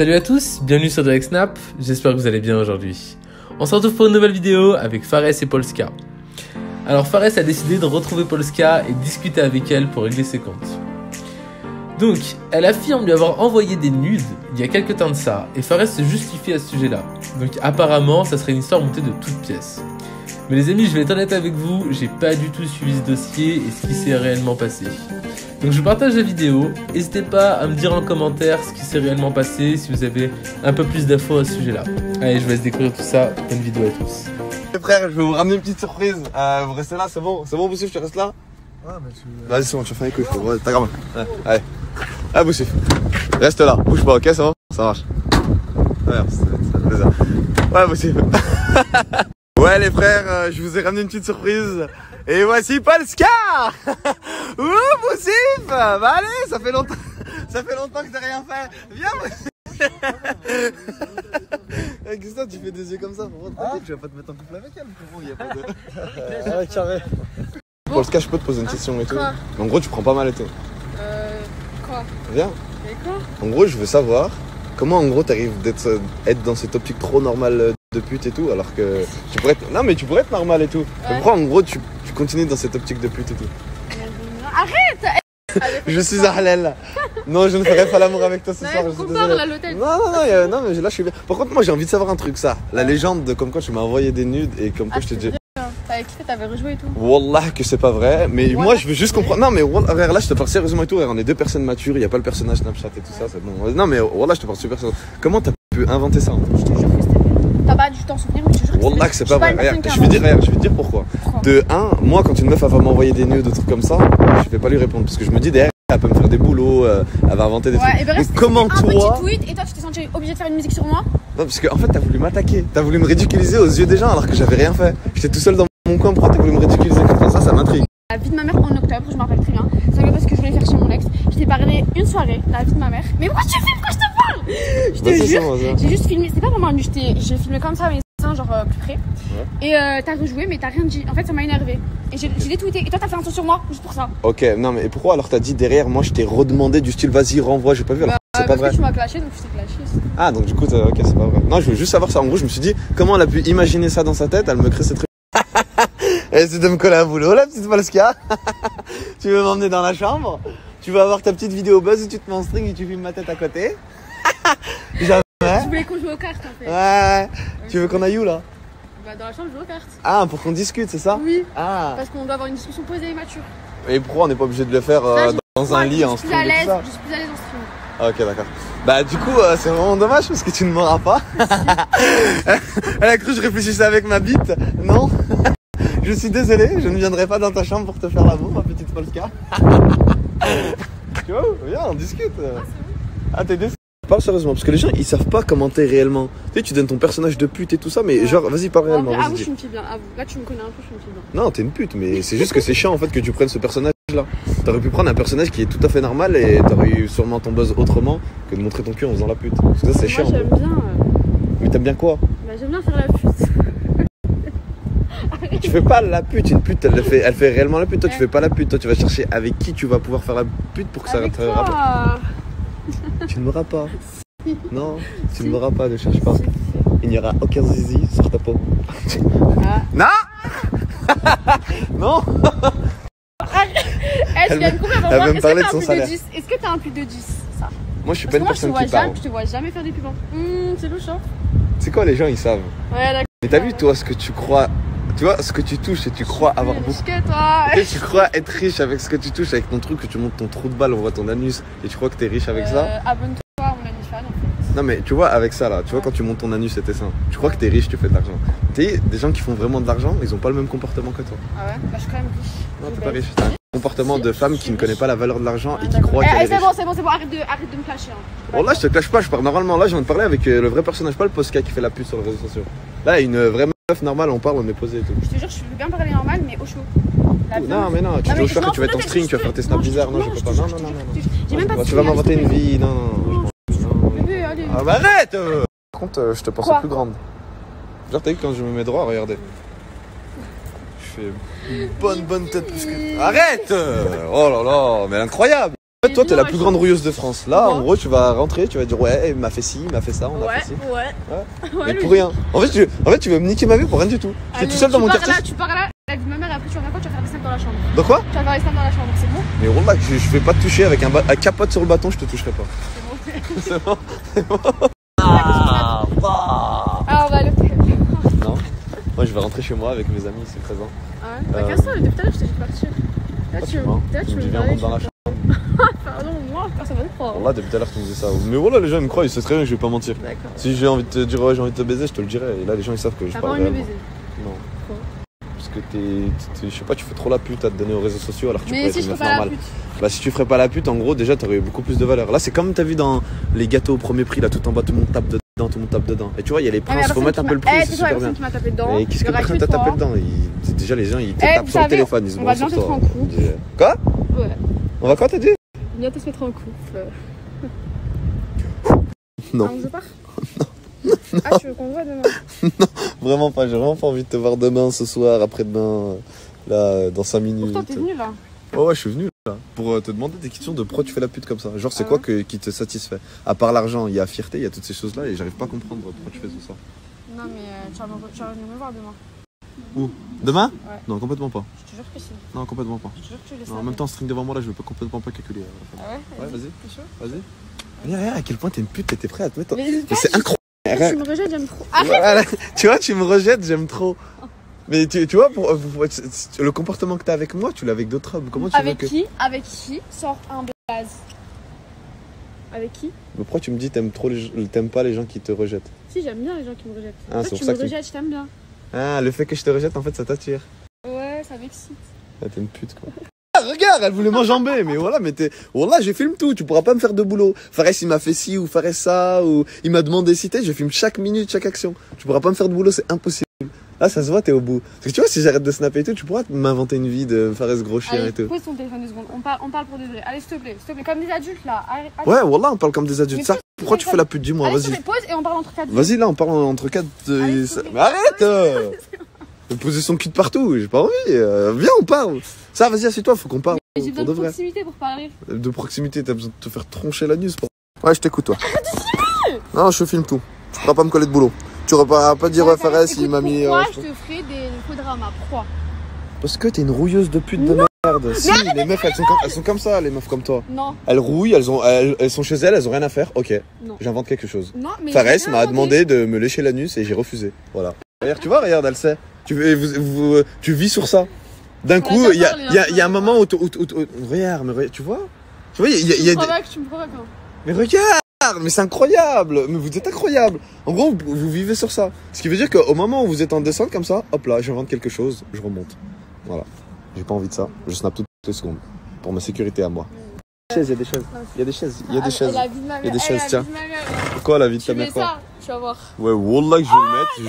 Salut à tous, bienvenue sur Direct Snap, j'espère que vous allez bien aujourd'hui. On se retrouve pour une nouvelle vidéo avec Fares et Polska. Alors Fares a décidé de retrouver Polska et discuter avec elle pour régler ses comptes. Donc, elle affirme lui avoir envoyé des nudes il y a quelques temps de ça, et Fares se justifie à ce sujet-là. Donc apparemment, ça serait une histoire montée de toutes pièces. Mais les amis, je vais être honnête avec vous, j'ai pas du tout suivi ce dossier et ce qui s'est réellement passé. Donc je vous partage la vidéo, n'hésitez pas à me dire en commentaire ce qui s'est réellement passé, si vous avez un peu plus d'infos à ce sujet-là. Allez, je vous laisse découvrir tout ça, bonne vidéo à tous. Les frères, je vais vous ramener une petite surprise, vous restez là, c'est bon, Boussif, tu restes là? Ouais, mais tu... Vas-y, c'est bon, tu fais les couilles, frère, t'as grave. Ouais, allez, allez Boussif, reste là, bouge pas, ok, c'est bon? Ça marche. Ouais, c'est plaisir. Ouais, Boussif. Ouais les frères, je vous ai ramené une petite surprise. Et voici Polska. Ouh Boussif. Bah allez, ça fait longtemps que t'as rien fait. Viens. Qu'est-ce que tu fais des yeux comme ça? Tu vas pas te mettre en couple avec elle, frérot, y a pas de... Ouais, carré. Polska, je peux te poser une question et tout. Quoi? En gros, tu prends pas mal et tout. Quoi? Viens. Mais quoi? En gros, je veux savoir comment en gros t'arrives être dans cette optique trop normale de pute et tout, alors que tu pourrais être... Non mais tu pourrais être normal et tout. Ouais. Pourquoi en gros tu continues dans cette optique de pute et tout? Arrête! Je suis Ahlel. Non, je ne ferai pas l'amour avec toi ce soir, je suis On parle désolé. à l'hôtel. Non, mais là je suis bien. Par contre, moi j'ai envie de savoir un truc, ça. La légende de comme quoi tu m'as envoyé des nudes et comme quoi je t'ai dit... T'avais kiffé, t'avais rejoué et tout. Wallah que c'est pas vrai, mais moi je veux juste comprendre. Non mais Wallah, là je te parle sérieusement et tout, on est deux personnes matures, il y a pas le personnage Snapchat et tout ça, c'est bon. Non mais Wallah, je te parle super sérieusement. Comment t'as pu inventer ça? Je te jure que c'était vrai. T'as pas dû t'en souvenir, mais je te jure que Wallah que c'est pas vrai. Regarde, je vais te dire pourquoi. De 1, moi quand une meuf va m'envoyer des nudes ou des trucs comme ça, je vais pas lui répondre parce que je me dis derrière elle peut me faire des boulots, elle va inventer des trucs. Et ben donc comment toi... un petit tweet et toi tu t'es senti obligé de faire une musique sur moi? Non parce qu'en fait t'as voulu m'attaquer, t'as voulu me ridiculiser aux yeux des gens alors que j'avais rien fait. J'étais tout seul dans mon coin, pourquoi t'as voulu me ridiculiser comme ça m'intrigue. La vie de ma mère en octobre, je m'en rappelle très bien. C'est parce que je voulais faire chez mon ex. Je t'ai parlé une soirée, la vie de ma mère. Mais pourquoi tu filmes quand je te parle? Je te jure, j'ai juste filmé, c'est pas vraiment nu, j'ai filmé comme ça, mais genre plus près. Ouais. Et t'as rejoué, mais t'as rien dit. En fait, ça m'a énervé. Et j'ai détweeté. Et toi, t'as fait un tour sur moi, juste pour ça. Ok, non, mais pourquoi alors t'as dit derrière, moi je t'ai redemandé du style vas-y, renvoie, j'ai pas vu alors c'est pas vrai. Parce que tu m'as clashé, donc je t'ai clashé. Ah, donc du coup, ok, c'est pas vrai. Non, je veux juste savoir ça. En gros, je me suis dit, comment elle a pu imaginer ça dans sa tête? Elle me crée ces trucs. Essaye de me coller un boulot, la petite Polska. Tu veux m'emmener dans la chambre? Tu vas avoir ta petite vidéo buzz où tu te mets en string et tu filmes ma tête à côté? Jamais. Tu voulais qu'on joue aux cartes en fait. Ouais. Tu veux qu'on aille où là? Bah dans la chambre, je joue aux cartes. Ah, pour qu'on discute, c'est ça? Oui. Ah. Parce qu'on doit avoir une discussion posée et mature. Et pourquoi on n'est pas obligé de le faire dans un lit en string et tout ça? Je suis plus à l'aise en stream. Ok, d'accord. Bah du coup, c'est vraiment dommage parce que tu ne m'auras pas. Elle a cru que je réfléchissais avec ma bite. Non. Je suis désolé, je ne viendrai pas dans ta chambre pour te faire l'amour, ma petite Polska. Tu vois, viens, on discute. Ah, t'es désolé. Parle sérieusement, parce que les gens ils savent pas comment t'es réellement. Tu sais, tu donnes ton personnage de pute et tout ça, mais genre, vas-y, parle réellement. Avoue, je suis une fille bien. Avoue. Là, tu me connais un peu, je suis une fille bien. Non, t'es une pute, mais c'est juste que c'est chiant en fait que tu prennes ce personnage là. T'aurais pu prendre un personnage qui est tout à fait normal et t'aurais eu sûrement ton buzz autrement que de montrer ton cul en faisant la pute. Parce que ça, c'est chiant. Moi, j'aime bien. Mais t'aimes bien quoi? Bah, j'aime bien faire la pute. Tu fais pas la pute, une pute elle fait réellement la pute, toi tu fais pas la pute, toi tu vas chercher avec qui tu vas pouvoir faire la pute pour que ça te rapporte. Tu ne m'auras pas. Non, tu ne m'auras pas, ne cherche pas. Il n'y aura aucun zizi sur ta peau. Non. Non. Tu gagnes combien pour moi? Est-ce que t'as un plus de 10? Est-ce que t'as un plus de 10? Ça. Moi je suis pas une personne qui parle. Je te vois jamais faire des pubs. C'est louche hein. C'est quoi les gens ils savent? Ouais d'accord. Mais t'as vu toi ce que tu crois? Tu vois ce que tu touches et tu crois avoir beaucoup. Que toi. Tu crois être riche avec ce que tu touches, avec ton truc que tu montes ton trou de balle, on voit ton anus et tu crois que t'es riche avec ça? Abonne-toi à mon OnlyFans en fait. Non mais tu vois avec ça là, tu vois quand tu montes ton anus et tes seins, tu crois que t'es riche, tu fais de l'argent. Tu sais, des gens qui font vraiment de l'argent, ils ont pas le même comportement que toi. Ah ouais? Bah je suis quand même riche. Non t'es pas riche, t'as un comportement de femme qui ne connaît pas la valeur de l'argent et qui croit qu'elle est riche. C'est bon, arrête de me clasher. Bon là je te clash pas, je parle normalement, là je viens de parler avec le vrai personnage, pas le Polska qui fait la pute sur les réseaux sociaux. Là une vraie meuf normale, on parle, on est posé et tout. Je te jure, je veux bien parler normal mais au chaud. Non mais non, tu dis au choix que tu vas être en string, tu vas faire tes snaps bizarres, non je peux pas, non. J'ai même pas. Tu vas m'inventer une vie, non. Bébé, allez. Ah bah arrête. Par contre je te pensais plus grande. Genre t'as vu quand je me mets droit, regardez. Je fais une bonne tête plus que... Arrête. Oh là là, mais incroyable. En fait, toi, t'es la plus grande rouilleuse de France. Là, en gros, tu vas rentrer, tu vas dire ouais, il m'a fait ci, il m'a fait ça, on a fait ci. Ouais. Mais pour rien. En fait, tu veux me niquer ma vie pour rien du tout. J'étais tout seul dans mon quartier. Tu pars là, la vie de ma mère, et après tu vas faire quoi? Tu vas faire des snaps dans la chambre. De quoi? Tu vas faire des snaps dans la chambre, c'est bon? Mais wallah, je vais pas te toucher avec un capote sur le bâton, je te toucherai pas. C'est bon. C'est bon. Ah, on va aller. Non. Moi, je vais rentrer chez moi avec mes amis ici présents. Ah ouais? Bah, casse-toi, depuis tout à l'heure, je t'ai dit de partir. Là, tu me viens dans la chambre. Pardon, moi, personne va te croire. Là, depuis tout à l'heure, tu me disais ça. Mais voilà, les gens ils me croient, ils savent très bien que je vais pas mentir. D'accord. Si j'ai envie de te dire, ouais, j'ai envie de te baiser, je te le dirai. Et là, les gens ils savent que je T'as parle pas envie de me réellement. baiser? Non. Quoi? Parce que je sais pas, tu fais trop la pute à te donner aux réseaux sociaux alors que tu Mais pourrais si être je une fais meuf pas la normale. pute. Bah, si tu ferais pas la pute, en gros, déjà, t'aurais eu beaucoup plus de valeur. Là, c'est comme t'as vu dans les gâteaux au premier prix, là, tout en bas, tout le monde tape dedans, tout le monde tape dedans. Et tu vois, il y a les princes, faut mettre un peu le prix, c'est super bien. Qui m'a tapé dedans. Et qu'est-ce que personne t'a tapé dedans? Déjà, les gens, ils te tapent sur le téléphone, ils se on va branchent sur bientôt toi. se rendre compte. Quoi? Ouais. On va quoi, t'as dit? Bientôt se mettre en couple. Non. Ah, on se part? Ah, tu veux qu'on voit demain? Vraiment pas, j'ai vraiment pas envie de te voir demain, ce soir, après-demain, là, dans 5 minutes. Pourtant, t'es venu là. Ouais, je suis venu là, pour te demander des questions de pourquoi tu fais la pute comme ça. Genre, c'est quoi qui te satisfait? À part l'argent, il y a fierté, il y a toutes ces choses-là, et j'arrive pas à comprendre pourquoi tu fais tout ça. Non, mais tu vas venir me voir demain. Où? Demain? Ouais. Non, complètement pas. Je te jure que si. Non, complètement pas. Je te jure que tu laisses Non, en ça. même temps, string devant moi là, je veux pas complètement pas calculer. Ah ouais? Ouais, vas-y. T'es chaud? Vas-y. Regarde à quel point t'es une pute, t'es prêt à te mettre. Mais c'est incroyable. tu me rejettes, j'aime trop. Arrête! Voilà. Tu vois, tu me rejettes, j'aime trop. Mais tu vois, le comportement que t'as avec moi, tu l'as avec d'autres hommes. Comment tu veux que... Avec qui sort un blaze? Avec qui? Mais pourquoi tu me dis t'aimes pas les gens qui te rejettent? Si, j'aime bien les gens qui me rejettent. Ah, Toi, c'est tu pour ça me que rejettes, je t'aime bien. Ah, le fait que je te rejette, en fait, ça t'attire. Ouais, ça m'excite. Ah, t'es une pute, quoi. Ah, regarde, elle voulait m'enjamber, mais voilà, mais t'es... Wallah, je filme tout, tu pourras pas me faire de boulot. Fares, il m'a fait ci, ou Fares ça, ou il m'a demandé si je filme chaque minute, chaque action. Tu pourras pas me faire de boulot, c'est impossible. Là, ça se voit, t'es au bout. Parce que tu vois, si j'arrête de snapper et tout, tu pourras m'inventer une vie de Fares gros chien et tout. Pose ton téléphone 2 secondes, on parle pour de vrai. Allez, s'il te plaît, comme des adultes là. Arrête. Ouais, wallah, on parle comme des adultes. Mais Ça, pourquoi tu fais la pute, dis-moi, Allez, vas-y. pose et on parle entre 4. Vas-y, là, on parle entre 4. Allez, Mais arrête Poser son cul de partout, j'ai pas envie. Viens, on parle. Ça, vas-y, assieds-toi, faut qu'on parle. J'ai besoin de vrai. proximité pour parler. De proximité, t'as besoin de te faire troncher l'anus. Ouais, je t'écoute, toi. Non, je filme tout. Tu pourras pas me coller de boulot. Tu pourras pas dire Fares, il m'a mis. Pourquoi je te ferai des faux dramas? Pourquoi? Parce que t'es une rouilleuse de pute de merde. Si, les meufs, elles sont comme ça, les meufs comme toi. Non. Elles rouillent, elles sont chez elles, elles ont rien à faire. Ok, Non. j'invente quelque chose. Non, mais. Fares m'a demandé de me lécher l'anus et j'ai refusé. Voilà. Regarde, tu vois, regarde, elle sait. Tu vis sur ça. D'un coup, il y a un moment où regarde, mais tu vois, il y a Tu me provoques, hein. Mais regarde, mais c'est incroyable. Mais vous êtes incroyable. En gros, vous vivez sur ça. Ce qui veut dire qu'au moment où vous êtes en descente comme ça, hop là, j'invente quelque chose, je remonte. Voilà. J'ai pas envie de ça. Je snap toutes les secondes pour ma sécurité à moi. Il y a des chaises. Il y a des chaises. Il y a des chaises. Il y a des chaises, tiens. Quoi la vie de ta mère? Tu mets ça, tu vas voir. Ouais, wallah que je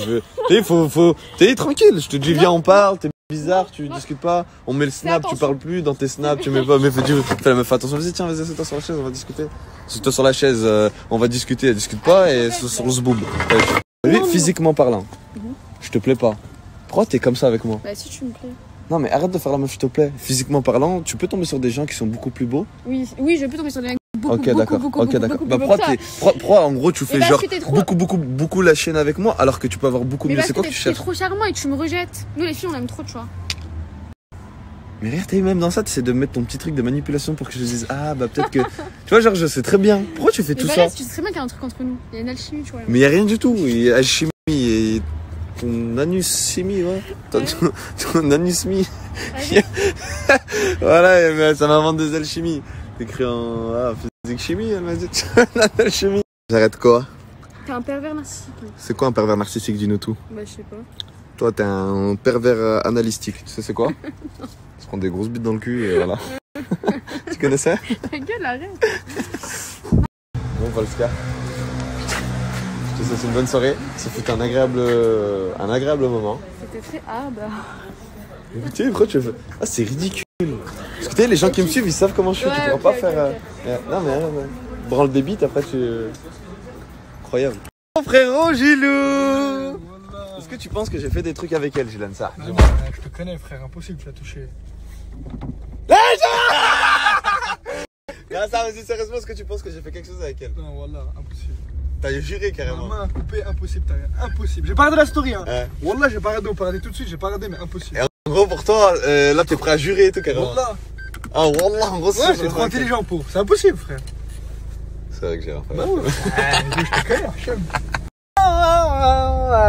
vais le mettre. T'es tranquille. Je te dis, viens, on parle. T'es bizarre, tu discutes pas. On met le snap, tu parles plus dans tes snaps. Tu mets pas. Mais fais attention. Vas-y, tiens, vas-y, assieds-toi sur la chaise, on va discuter. Assieds-toi sur la chaise, on va discuter. Elle discute pas et sur le zboob. Physiquement parlant, je te plais pas. Pourquoi t'es comme ça avec moi? Bah, si tu me plais. Non, mais arrête de faire la meuf, je te plaît. Physiquement parlant, tu peux tomber sur des gens qui sont beaucoup plus beaux. Oui, je peux tomber sur des mecs beaucoup, Ok, d'accord. Bah, pourquoi en gros tu fais parce genre que t'es trop- beaucoup la chaîne avec moi alors que tu peux avoir beaucoup Mais mieux? parce C'est quoi que que tu t'es cherches? trop charmant et tu me rejettes. Nous, les filles, on aime trop, tu vois. Mais regarde, t'es même dans ça, tu essaies de mettre ton petit truc de manipulation pour que je dise ah bah peut-être que. Tu vois, genre je sais très bien. Pourquoi tu fais tout ça? Tu sais très bien qu'il y a un truc entre nous. Il y a une alchimie, tu vois. Mais y a rien du tout. Il y a alchimie et ton anus-chimie, ouais. Ton anus-chimie. Voilà, mais ça m'invente des alchimies. T'écris en physique-chimie, elle m'a dit. L'alchimie. J'arrête quoi? T'es un pervers narcissique. C'est quoi un pervers narcissique, dis-nous tout? Bah, je sais pas. Toi, t'es un pervers analytique. Tu sais c'est quoi? Tu prends des grosses bites dans le cul et voilà. Tu connaissais? Ta gueule, arrête. Bon, Polska. Je te souhaite une bonne soirée. Ça fut un agréable moment. C'était très hard. Mais tu sais, pourquoi tu fais... Ah, c'est ridicule. Parce que tu sais, les gens qui me suivent, ils savent comment je suis. Ouais, tu pourras ok, pas faire... ok. Non, mais branle des bites, après tu... Incroyable. Mon frérot, Gilou! Est-ce que tu penses que j'ai fait des trucs avec elle, Gilan, ça? Je te connais, frère, impossible, tu l'as touché. Non, ça, vas-y, sérieusement, est-ce que tu penses que j'ai fait quelque chose avec elle? Non, wallah, impossible. T'as juré carrément. Ma main coupée, impossible, t'as rien. Impossible. J'ai pas regardé la story, hein. Ouais. Wallah, j'ai pas regardé, on peut regarder tout de suite, j'ai pas regardé, mais impossible. Et en gros, pour toi, là, t'es prêt à jurer et tout carrément. Wallah. Ah, wallah, en gros, Ouais, c'est trop intelligent pour. C'est impossible, frère. C'est vrai que j'ai rien fait. Bah ouais. Je te connais, Hachem.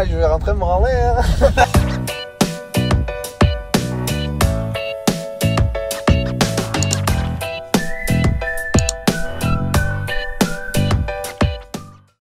Je vais rentrer me branler, hein.